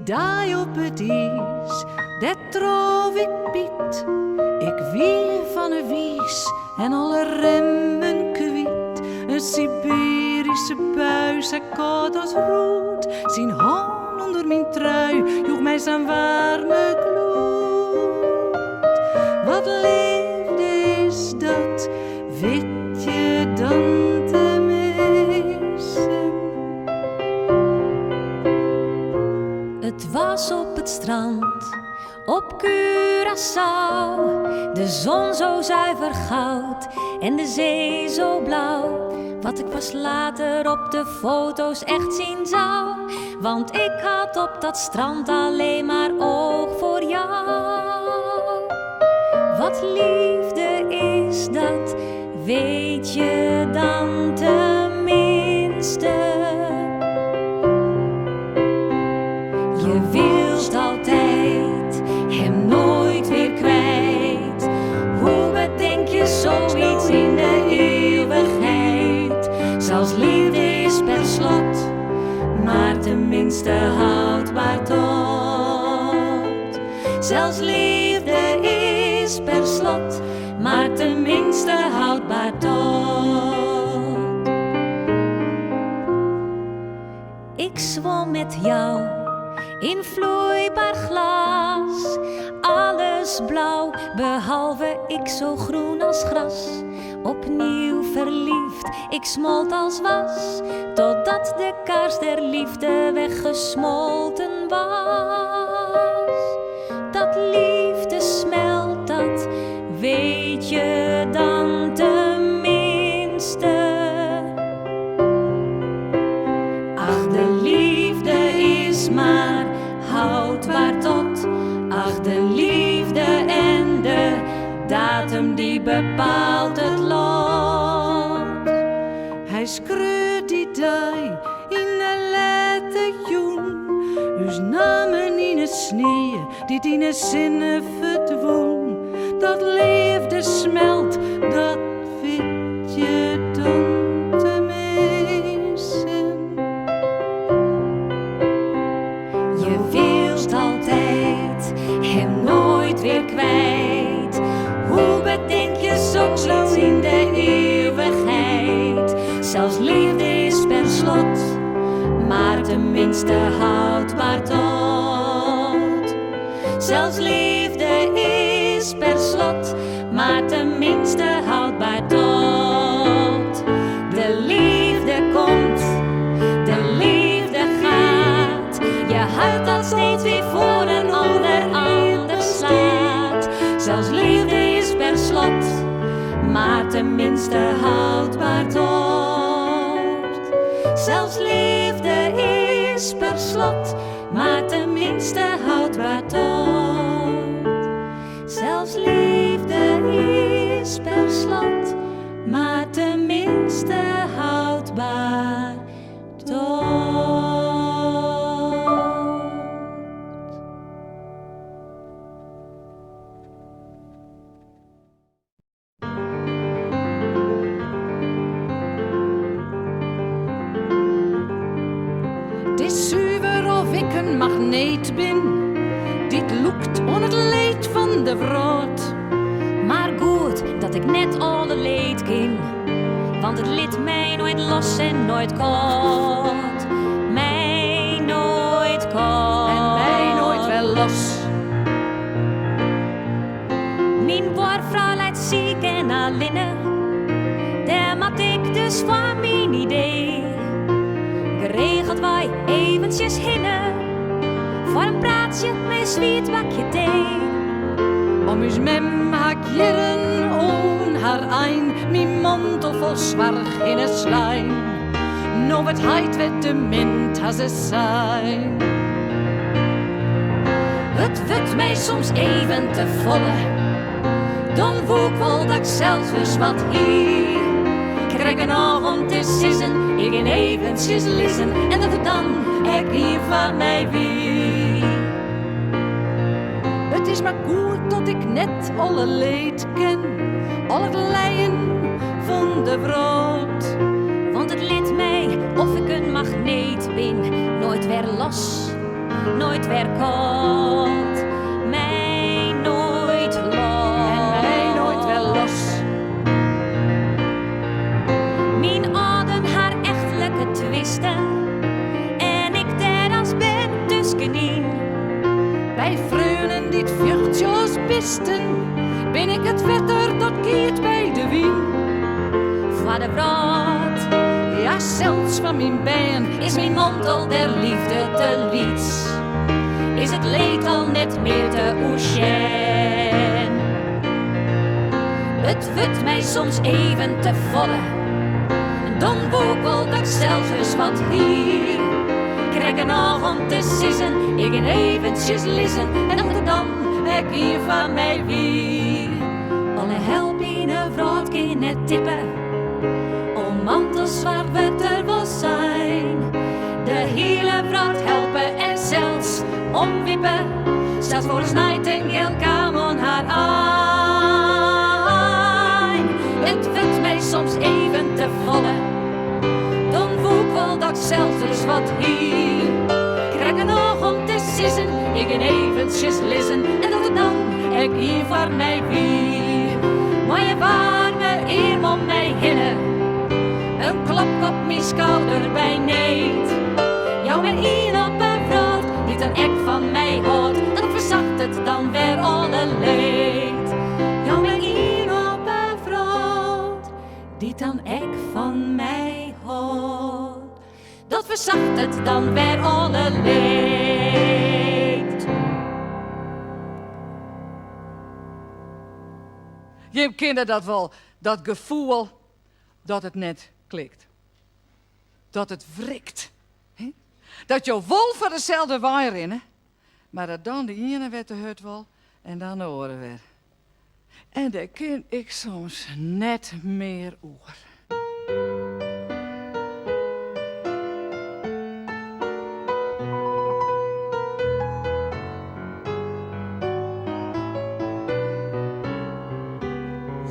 dag op het ijs, dat trof ik Piet. Ik wie van een wies en alle remmen kwiet. Een Siberische buis, hij koud als roet. Zijn hand onder mijn trui, joeg mij zijn warme gloed. Wat liefde is dat, weet je dan te missen. Het was op het strand, op Curaçao. De zon zo zuiver goud en de zee zo blauw. Wat ik pas later op de foto's echt zien zou. Want ik had op dat strand alleen maar oog voor jou. Wat liefde is dat, weet je dan tenminste. Je wilt altijd hem nooit weer kwijt. Hoe bedenk je zoiets in de eeuwigheid? Zelfs liefde is per slot, maar tenminste houdbaar tot. Zelfs liefde is per slot, maar tenminste houdbaar tot. Ik zwom met jou in vloeibaar glas, alles blauw, behalve ik zo groen als gras. Opnieuw verliefd, ik smolt als was, totdat de kaars der liefde weggesmolten was. Dat liefde smelt, dat weet je dan tenminste. Ach, de liefde is maar houdbaar tot. Ach, de liefde en de datum die bepaalt het lot. Hij schreeuwt die dag in de lente joen. Dus namen in het sneeuw, dit in de zinnen verdwoen. Dat liefde smelt, dat weet je dan te missen. Je wilt altijd hem nooit weer kwijt. Hoe bedenk je zoiets in de eeuwigheid? Zelfs liefde is per slot, maar tenminste houdbaar tot. Zelfs liefde is per slot, maar tenminste houdbaar tot. De liefde komt, de liefde gaat. Je huilt dat steeds weer voor een ander slaat. Zelfs liefde is per slot, maar tenminste houdbaar tot. Zelfs liefde is per slot, maar tenminste houdbaar tot. Zelfs liefde is per slot, maar tenminste houdbaar tot. Het is zuiver of ik een magneet ben. Dit loekt on het leed van de vrood. Maar goed dat ik net alle leed ken, want het liet mij nooit los en nooit kort. Mij nooit kort. En mij nooit wel los. Mijn boervrouw leidt ziek en alleen. Daar mat ik dus van mijn idee. Geregeld wij eventjes hinnen, voor een praatje met zwiet bakje thee. Om us mem hak jeren on haar ein, mijn mantel vol zwarg in het slijm. Nou wat heit werd de mint als het zijn. Het wordt mij soms even te volle, dan voel ik wel dat ik zelfs eens wat hier. Krijg een oog om te sissen, ik in eventjes lissen, en dat het dan ik hier van mij wie. Het is maar goed dat ik net alle leed ken, al het lijden van de brood. Want het liet mij of ik een magneet ben, nooit weer los. nooit weer komt. Mij nooit los. En mij nooit wel los. Mijn adem haar echtelijke twisten. En ik daar als ben tussenin. Bij vrouwen die het vluchtjes pisten, ben ik het vetter dat keert bij de wien. Voor de brood, Ja, zelfs van mijn been is mijn mond al der liefde te lieds. Is het leed al net meer te oesjen. Het wordt mij soms even te volle. Dan woekelt ik zelfs eens wat hier. Krijg er nog om te sissen, ik in eventjes lissen. En dan ik hier van mij wie. Alle helpine vrouw kan net tippen. Om mantels zwart wordt er wel zijn. De hele vrouw helpen en zelfs omwippen. Zelfs voor een nightingale kan haar aan. Het wordt mij soms even te volle. Dan voel wel dat ik zelfs eens wat hier. Krijg er nog om te sissen, ik in eventjes lissen. En dat het dan ik hier voor mij wie. Maar je waar me eer om mij hinnen. Een klap op mijn schouder bij neet. Jou met een op een vrouw, die dan ek van mij hoort. Dat verzacht het dan weer alle leed. Jou met een op een vrouw, die dan ek van mij hoort. Dat verzacht het dan weer alle leed. Je kent dat wel, dat gevoel dat het net klikt. Dat het wrikt. He? Dat je wel voor dezelfde waai rennen, maar dat dan de ene werd de hut wel en dan de andere weer. En daar ken ik soms net meer over.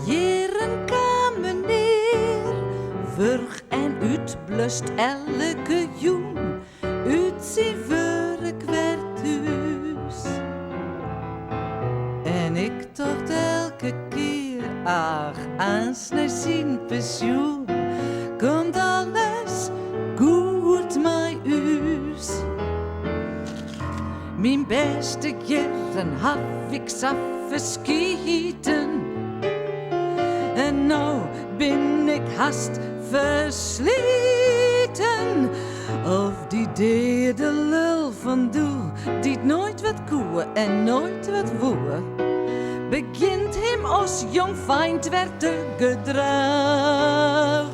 Jeren kamen neer, vurg en uitblust elke joen, uit zijn werk werd thuis. En ik dacht elke keer, ach, ans naar zijn pensioen, komt alles goed mij huis. Mijn beste jaren heb ik zelf verschieten. En nou ben ik haast versleten. Of die derde lul van doe, die het nooit wat koeën en nooit wat woeën. Begint hem als jong feind werd te gedragen.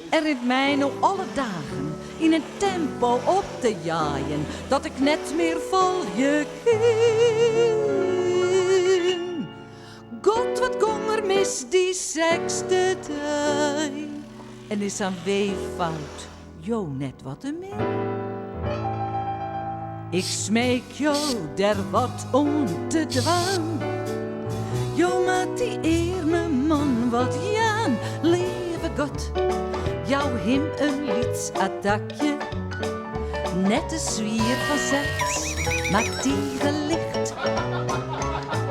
Er in mij nou alle dagen in een tempo op te jaaien, dat ik net meer volje kan. God, wat kom er mis die sekste tijd. En is aan weefout, jo net wat te min. Ik smeek jou der wat om te dwaan. Jo, maat die eer me man wat jaan. Lieve God, jou hem een liedsattackje. Net de zwier van zes, maakt die gelicht.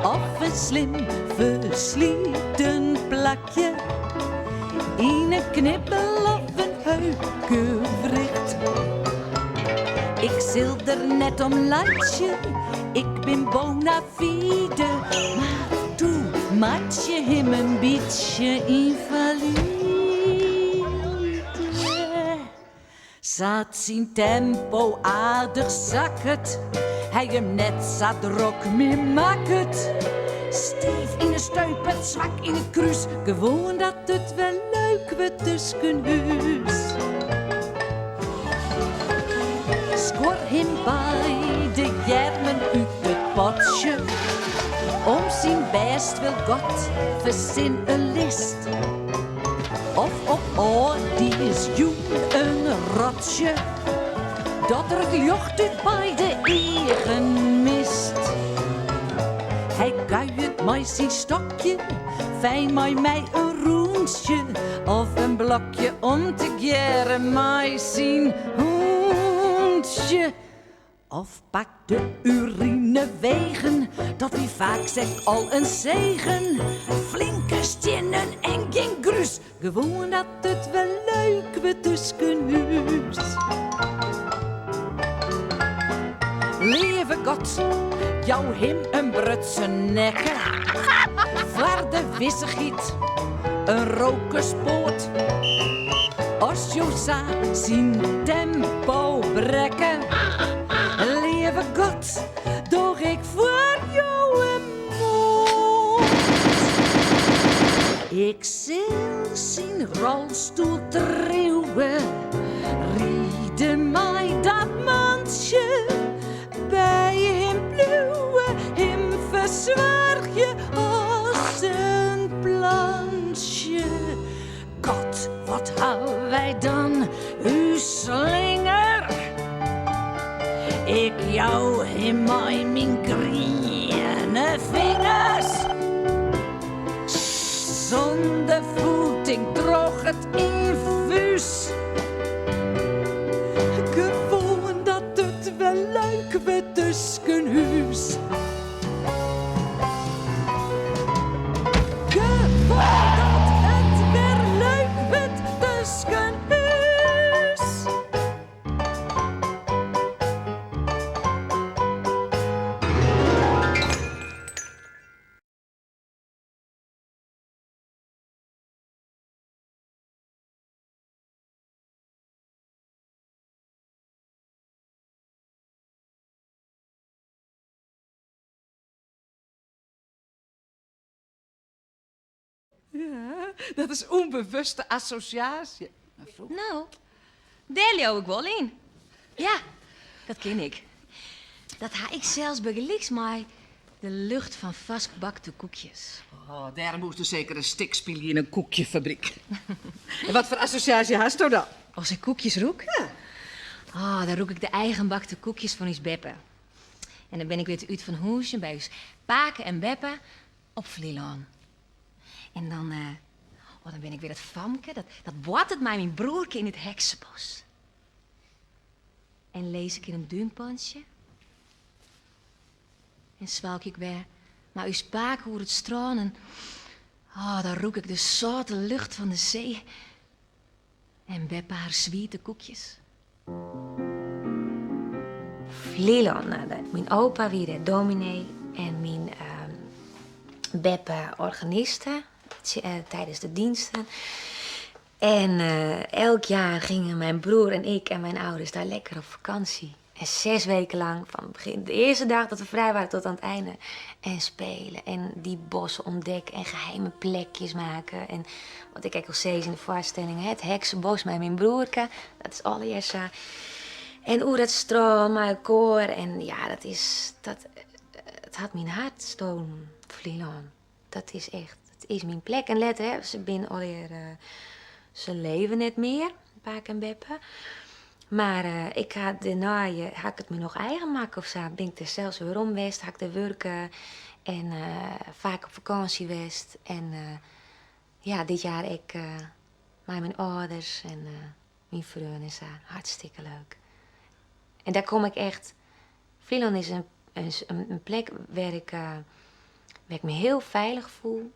Of een slim verslieten plakje. In een knippel of een heukewricht. Ik zil er net om latje, ik ben bona fide. Maar toe maakt je hem een beetje invalide. Zat zijn tempo aardig zakket. Hij hem net zat rok meer maakt. Steef in een stuipert, zwak in het kruis. Gewoon dat het wel leuk wordt tussen huis. Scoor hem bij de jermen uit het potje. Om zijn best wil God verzin een list. Of op oor, die is joen een rotje. Dat er gjocht uit bij de egen mist. Hij kuiert mij zijn stokje, fijn mij een roensje. Of een blokje om te geren mij zijn hoentje. plantje. Of pak de urinewegen, dat wie vaak zegt al een zegen. Flinke stinnen en geen grus, gewoon dat het wel leuk wordt tussen huis. Lieve God, jou hem een brutse nekken. Voor de wissegiet, een rokerspoot. Als je zien tempo brekken. Lieve God, doch ik voor jou een moed. Ik zal zien rolstoel trillen. Rieden mij dat mandje. Bij hem bluwen, hem verzorg je als een plantje. God, wat houden wij dan, uw slinger? Ik jou in mijn grüne vingers. Zonder voeting droog het infuus. Gewoon dat het wel leuk wordt tussen huis. Gewoon dat het weer leuk wordt tussen huis. Ja, dat is onbewuste associatie. Nou, daar leeuw ik wel in. Ja, dat ken ik. Dat ha ik zelfs begelijks maar de lucht van vastgebakte koekjes. Oh, daar moest er zeker een stikspiel in een koekjefabriek. En wat voor associatie hast je dan? Als ik koekjes roek? Ja. Oh, dan roek ik de eigenbakte koekjes van ons Beppe. En dan ben ik weer te uit van Hoesje bij ons Paken en Beppe op Vlieland. En dan, dan ben ik weer dat famke, dat boat het mij mijn broerke in het heksenbos. En lees ik in een duimponsje. En zwalk ik weer maar uw spaak hoe het stronen. Oh, dan roek ik de zoute lucht van de zee. En Beppe haar zwiete koekjes. Vlieland, mijn opa weer de dominee en mijn Beppe organiste tijdens de diensten. En elk jaar gingen mijn broer en ik en mijn ouders daar lekker op vakantie. En 6 weken lang, van begin, de eerste dag dat we vrij waren tot aan het einde. En spelen en die bossen ontdekken en geheime plekjes maken. En wat ik al zei in de voorstelling, het heksenbos met mijn broerke, dat is allereerst. En hoe dat stroom, mijn koor. En ja, het had mijn hart stoom, Vlieland. Dat is echt, het is mijn plek. En let, hè, ze zijn alweer, ze leven net meer, Paak en Beppe. Maar ik ga daarna, ga ik het me nog eigen maken of zo. Ben ik er zelfs weer om geweest, ga ik er werken en vaak op vakantie geweest. En ja, dit jaar ik met mijn ouders en mijn vrienden en zo. Hartstikke leuk. En daar kom ik echt. Vlieland is een plek waar ik me heel veilig voel.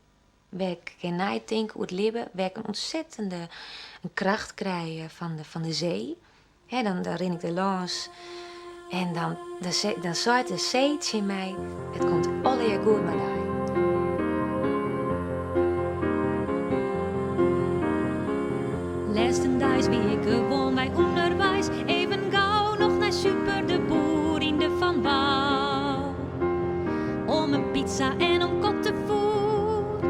Waar ik kan nadenken hoe het leven. Waar ik een ontzettende kracht krijg van de zee. He, dan ren ik er langs. En dan zaait de zeetje in mij. Het komt alle goed met mij. Laatste dags wie ik gewoon bij onderwijs. Even gauw nog naar Super de Boer in de Van Wouw. Om een pizza en om kottevoer.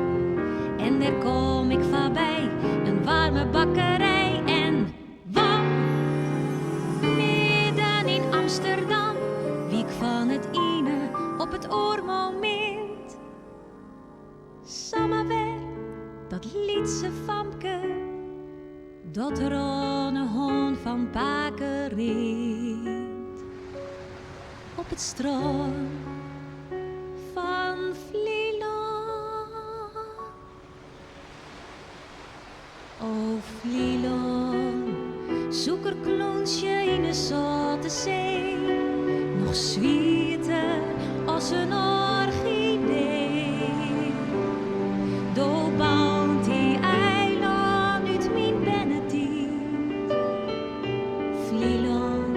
En daar kom ik voorbij, een warme bakkerij. En wam, midden in Amsterdam, wiek van het ene op het oormoment. Samenwer, dat lietse famke, dat ronne hond van Paken reed. Op het strand van Vlieland. O Vlieland, zoekerkloonsje in de zotte zee, nog zwieter als een orchidee. Do bouwt die eiland uit mijn bennetiet. Vlieland,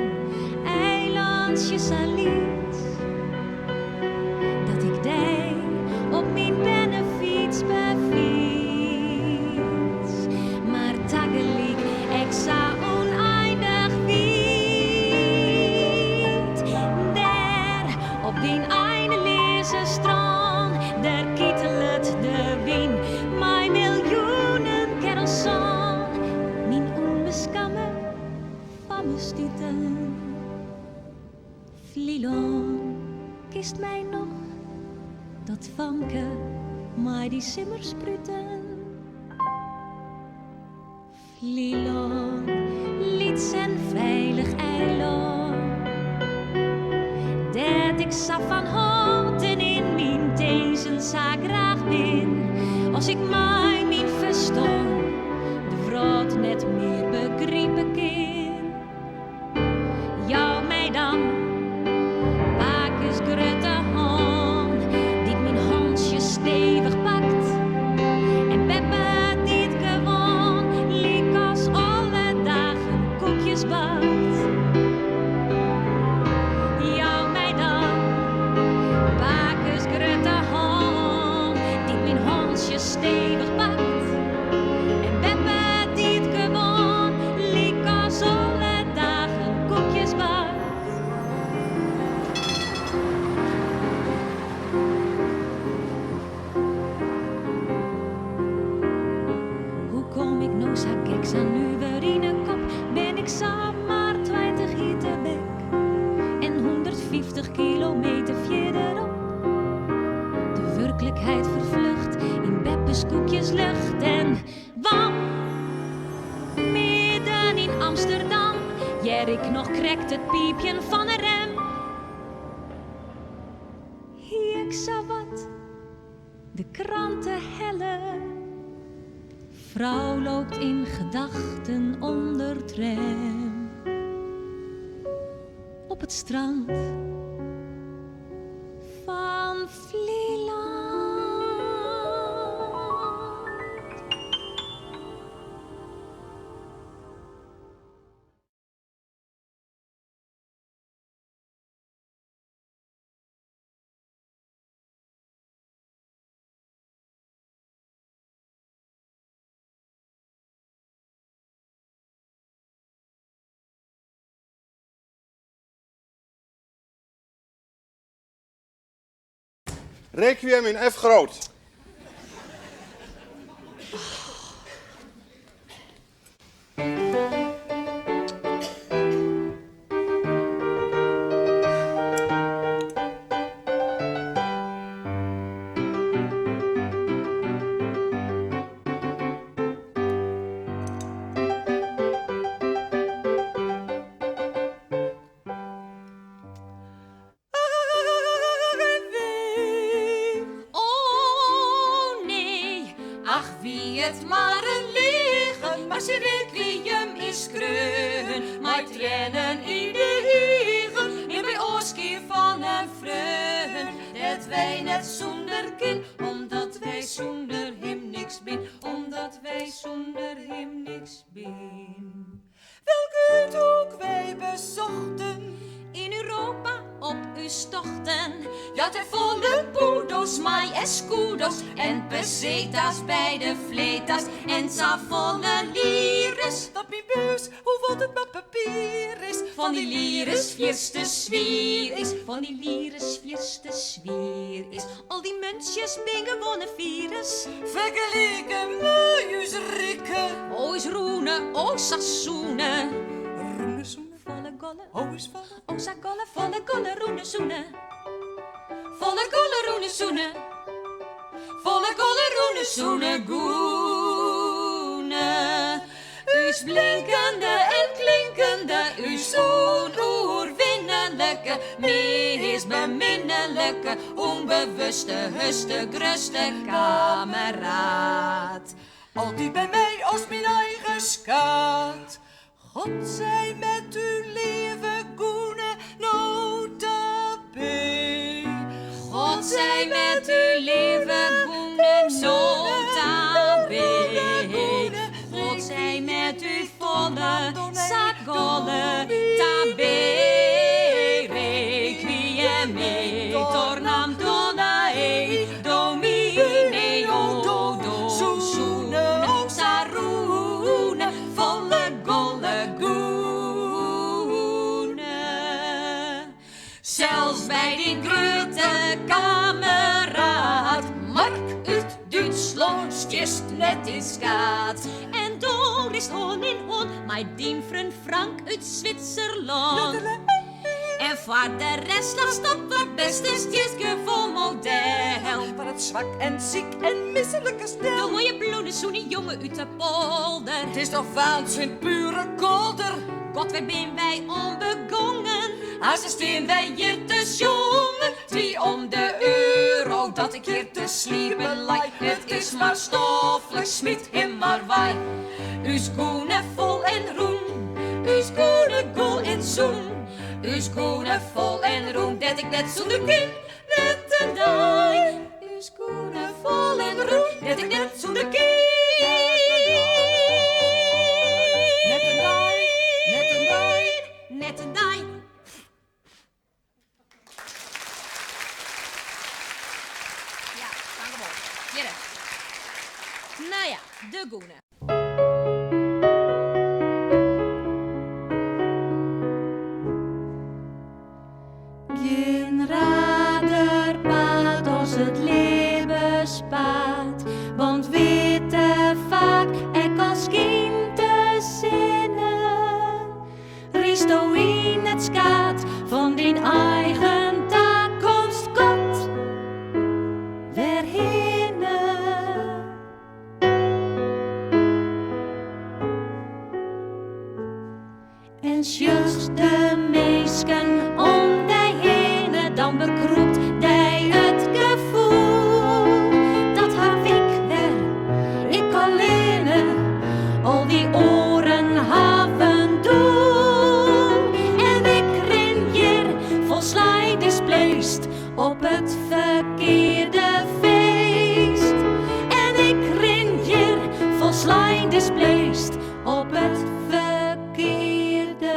eilandje saliet, dat ik dij op mijn bennefiets befiets. Maar taggelijk, ik zou oneindig wiet. Daar, op die eindeloze strand, daar kietelt de wind. Mijn miljoenen kerelson, mijn onbeskamme van me stieten. Vlieland, kist mij nog dat vanke, maar die simmerspruten. Vlieland, lieds en veilig eiland, dat ik zag van houten in mijn tezen zou graag bin, als ik mij niet verstond, de vrouw net meer begrijpen kan. Jou mij dan, Bakes grote hand, die mijn handje stevig pakt, en Beppe die het gewoon liek als alle dagen koekjes bakt. Jou mij dan, Bakes grote hand, die mijn handje stevig pakt, en Beppe die het gewoon liek als alle dagen koekjes bakt. Hoe kom ik nou zo geks aan nu weer in een kop? Ben ik samen maar 20 hieter weg en 150 kilometer verderop. De werkelijkheid vervlucht in Beppes koekjeslucht en wam. Midden in Amsterdam, Jerk nog krekt het piepje van een rem. Hier ik zou wat, de kranten hellen. Vrouw loopt in gedachten onder tram. Op het strand van Vlieland. Requiem in F groot. Oh nee, ach wie het maar een liegen, maar zijn requiem is kreun. Maar tranen in de hiegen, in bij Oski van een vreun. Dat wij net zonder kind, omdat wij zonder hem niks bin, omdat wij zonder hem niks bin. Welke ook wij bezochten in Europa op uw tochten. Ja, ter volle poedos, maar escudos en pesetas bij de vletas en volle lires. Dat mijn beurs, hoe wat het met papier is. Van die lires vierste zwier is, van die lires vierste zwier is. Al die muntjes ben gewonnen virus. Vergeleken met uw rikken. O is roene, o sassoenen. Roene zoenen. Volle golle, o is volle. O sa golle, volle golle, roene zoenen. Volle golle, roene zoenen. Volle golle, roene zoenen, goene. U's blinkende en klinkende, uw zoon oerwinnelijke, meest beminnelijke, onbewuste, huste, gruste kameraad. Altijd bij mij als mijn eigen skaat. God zij met uw leven goede nota B. God zij met uw leven goede nota B. God zij met uw volle sagolle tabé. Requiem tornam donae domine odo soene sarune volle golle goene. Zelfs bij die grote kameraad Mark uit Duitsland just net in skaat. En door is hon in hon, mijn dien vriend Frank uit Zwitserland. En voor de rest lag stop het beste stieske voor model. Van het zwak en ziek en misselijke stel. De mooie blonde zoene jongen uit de polder. Het is toch waanzin pure kolder. God, waar ben wij onbegongen? Als ze steen wij hier te jongen. 300 euro dat ik hier te sliepen lijk. Het is maar stoffelijk, smit hem maar wij. Uw schoenen vol en roen. Uw schoenen gul en zoen. Uw schoenen vol en roen. Dat ik net zonder kind net een daai. Uw schoenen vol en roen. Dat ik net zonder kind. Net een daai. Net een daai. Net een daai. Ja, gaan we op. Hier. Nou ja, de goene. Geen raderpaard als het leven spaart, want witte vaak ik als kind te zinnen. Risto in het skaat van die eigen toekomst God weer hinnen. En just de meesken om dan bekroept hij het gevoel dat haar ik weer, ik alleen, al die oren hebben doel. En ik ren hier vol slijdersplaced op het verkeerde feest. En ik ren hier vol slijdersplaced op het verkeerde.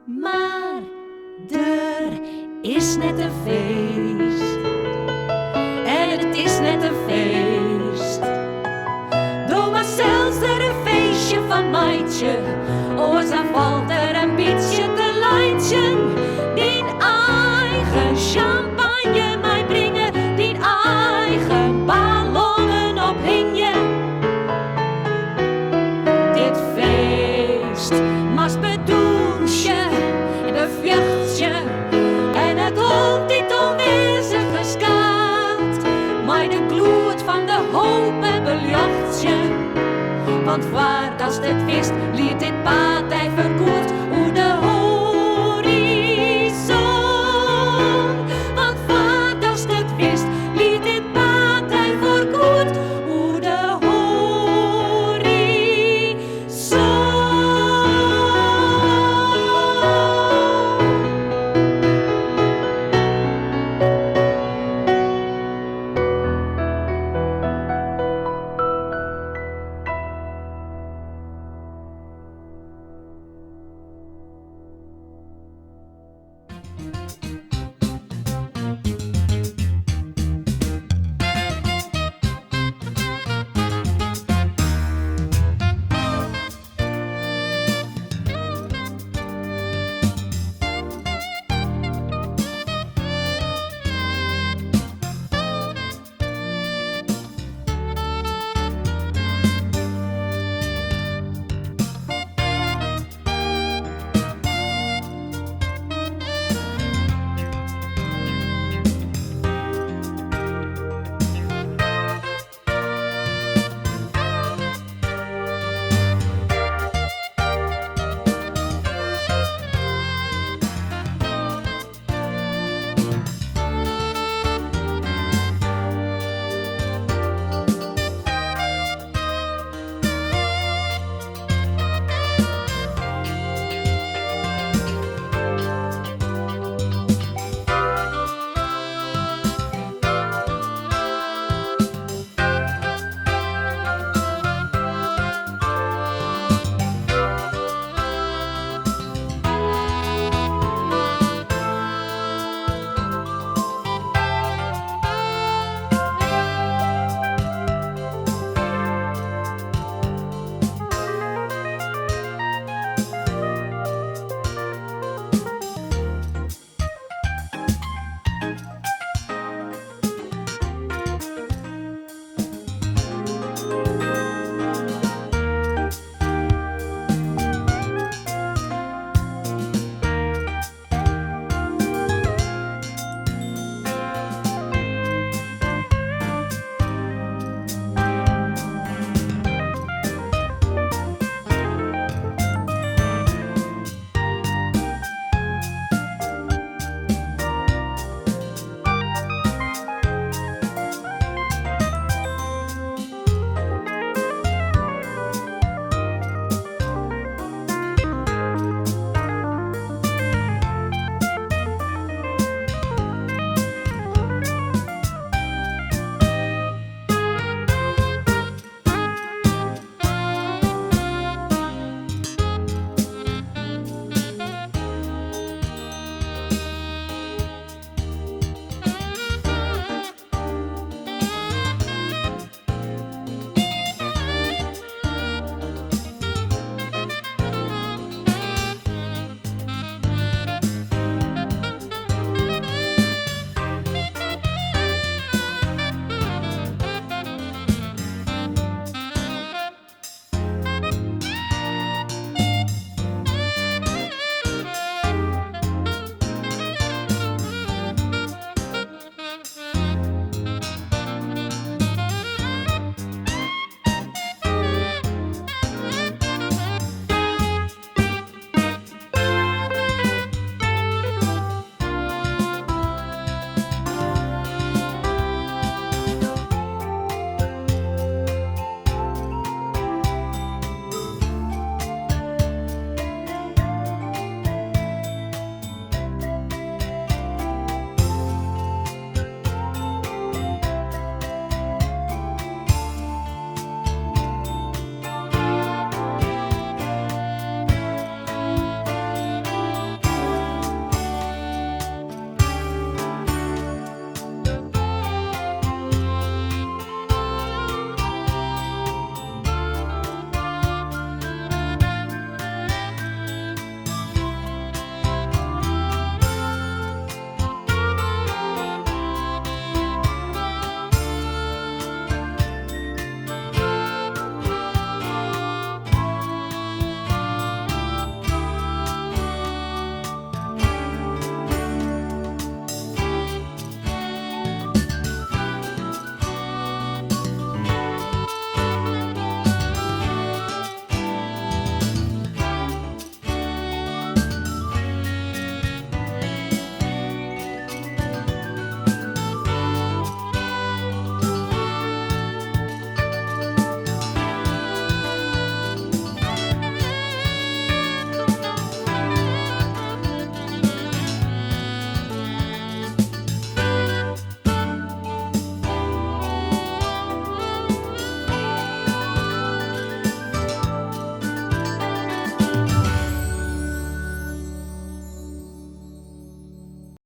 Maar er is net een feest. En het is net een feest. Doe maar zelfs er een feestje van meidje. Oors dan valt er een beetje te lijntje. Die eigen champagne mij brengen. Die eigen ballonnen ophingen. Dit feest mas bedoeltje en bevjachtje. En het hoofd dit onweerzige skaat. Maar de gloed van de hoop en beljachtje. Want waar als dit wist, liet dit paard hij